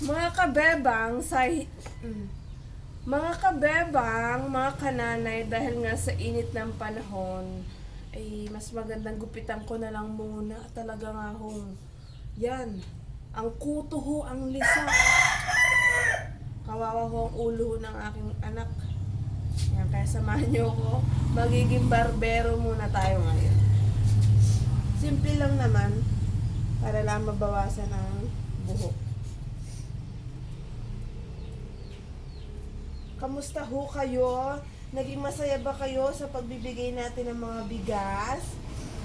Mga kabebang, mga kabebang, mga kananay, dahil nga sa init ng panahon, ay mas magandang gupitan ko na lang muna. Talaga nga hong, yan, ang kuto ho, ang lisa. Kawawa ho ang ulo ho ng aking anak. Yan, kaya samahan niyo ko. Magiging barbero muna tayo ngayon. Simple lang naman, para lang mabawasan ang buhok. Kamusta ho kayo? Naging masaya ba kayo sa pagbibigay natin ng mga bigas?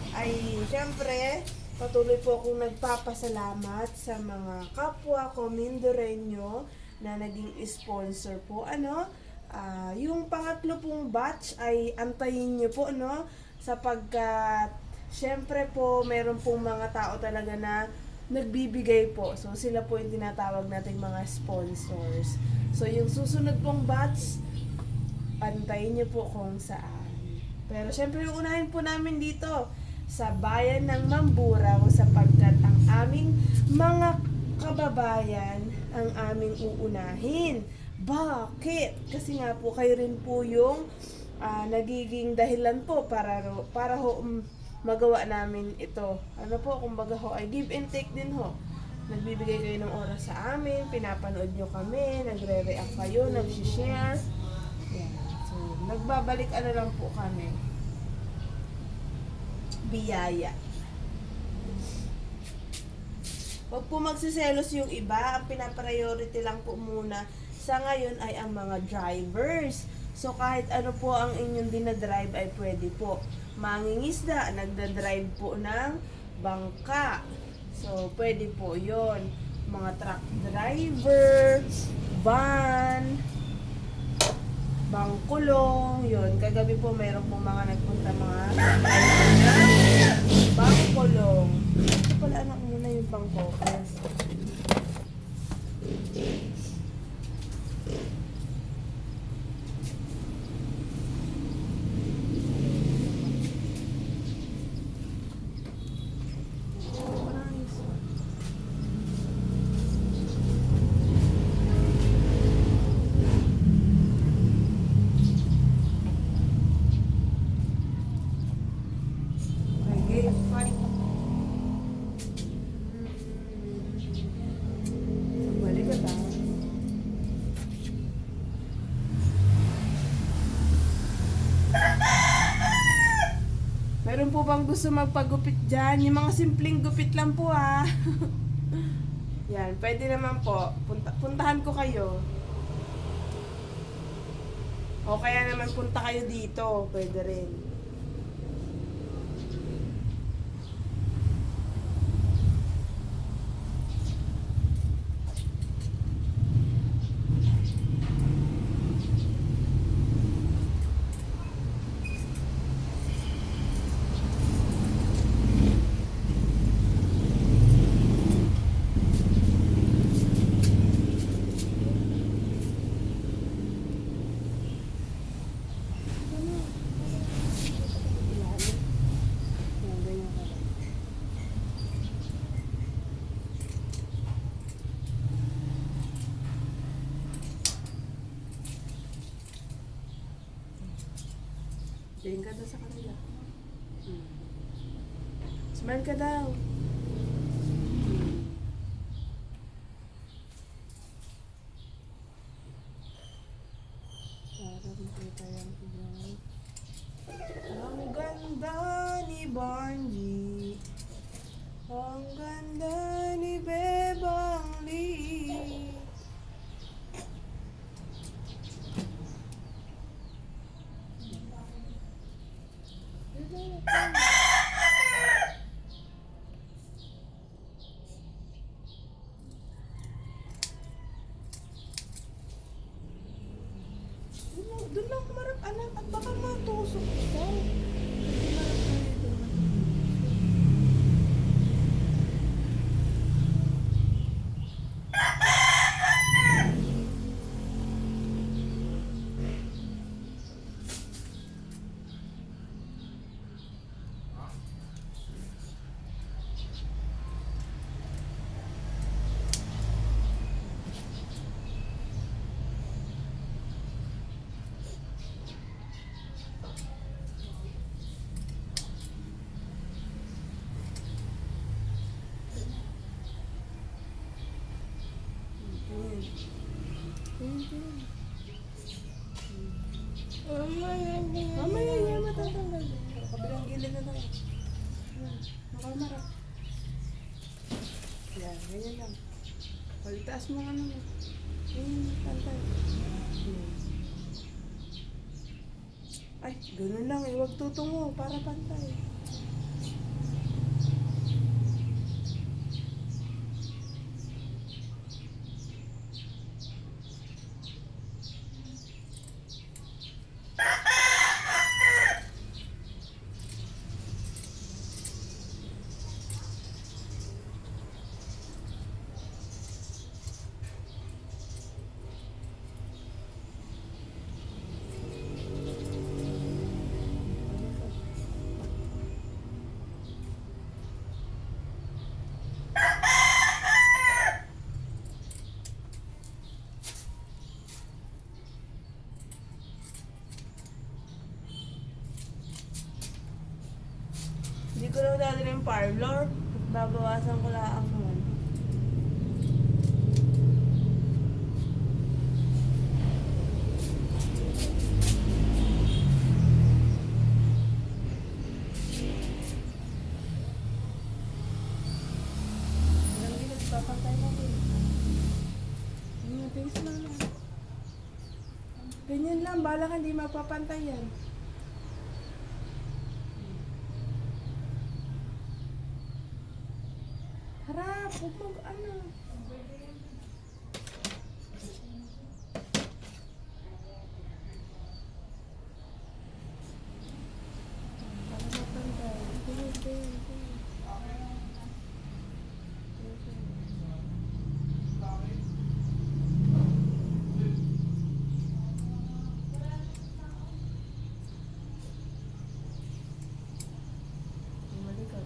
Ay, syempre, patuloy po akong nagpapasalamat sa mga kapwa ko Mindoreño na naging sponsor po. Yung pangatlo pong batch ay antayin nyo po, sapagkat syempre po, meron pong mga tao talaga na nagbibigay po. So, sila po yung tinatawag nating mga sponsors. So, yung susunod pong batch, antayin niyo po kung saan. Pero, syempre, yung unahin po namin dito sa bayan ng Mamburao sapagkat ang aming mga kababayan ang aming uunahin. Bakit? Kasi nga po, kayo rin po yung nagiging dahilan po para magawa namin ito. Kumbaga ho, ay give and take din ho. Nagbibigay kayo ng oras sa amin, pinapanood nyo kami, nagre-react kayo, nag-share. Yan. So, nagbabalik lang po kami. Biyaya. Huwag po magsiselos yung iba, ang pinapriority lang po muna sa ngayon ay ang mga drivers. So, kahit ano po ang inyong dinadrive ay pwede po. Mangingisda, nagdadrive po ng bangka. So, pwede po yon. Mga truck driver, van, bangkulong, yun. Kagabi po mayroon po mga nagpunta mga bangkulong. Ito pala anak muna yung bangko. Meron po bang gusto magpagupit dyan? Yung mga simpleng gupit lang po Yan, pwede naman po. Puntahan ko kayo. O kaya naman punta kayo dito. Pwede rin. Tingin ka daw sa kanila. Smile ka daw. Para makita yung ibang. Ang ganda ni Bonji. Ang ganda ni Bebang Lee. Doon lang kumarap anak at baka matusok ka. Yan, ganyan lang. Pagtaas mo ano mo. Ganyan, pantay. Hmm. Ay, ganun lang eh. Huwag tutungo para pantay. Hindi ko na dadala yung parlor. Babawasan ko lang ang ano. Alam mo, nagpapantay na ko. Tingis lang lang. Ganyan lang, bala ka hindi magpapantay yan. Harap, huwag mag ano. Para mapantay. Ganyan. Bumalik ka.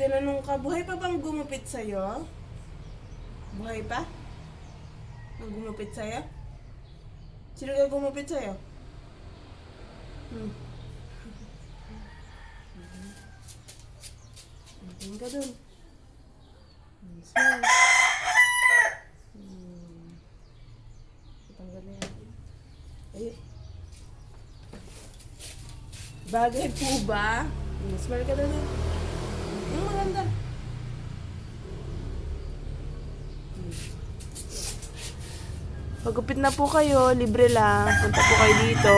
tinanong ka, buhay pa bang gumupit sa'yo? Buhay pa? Ang gumupit sa'yo? Sino ka gumupit sa'yo? Hmm. Tingin ka dun. Smile. Tanggal na yan. Ayun. Bagay po ba? Smile ka dun. Yung maganda. Pagupit na po kayo, libre lang. Punta po kayo dito.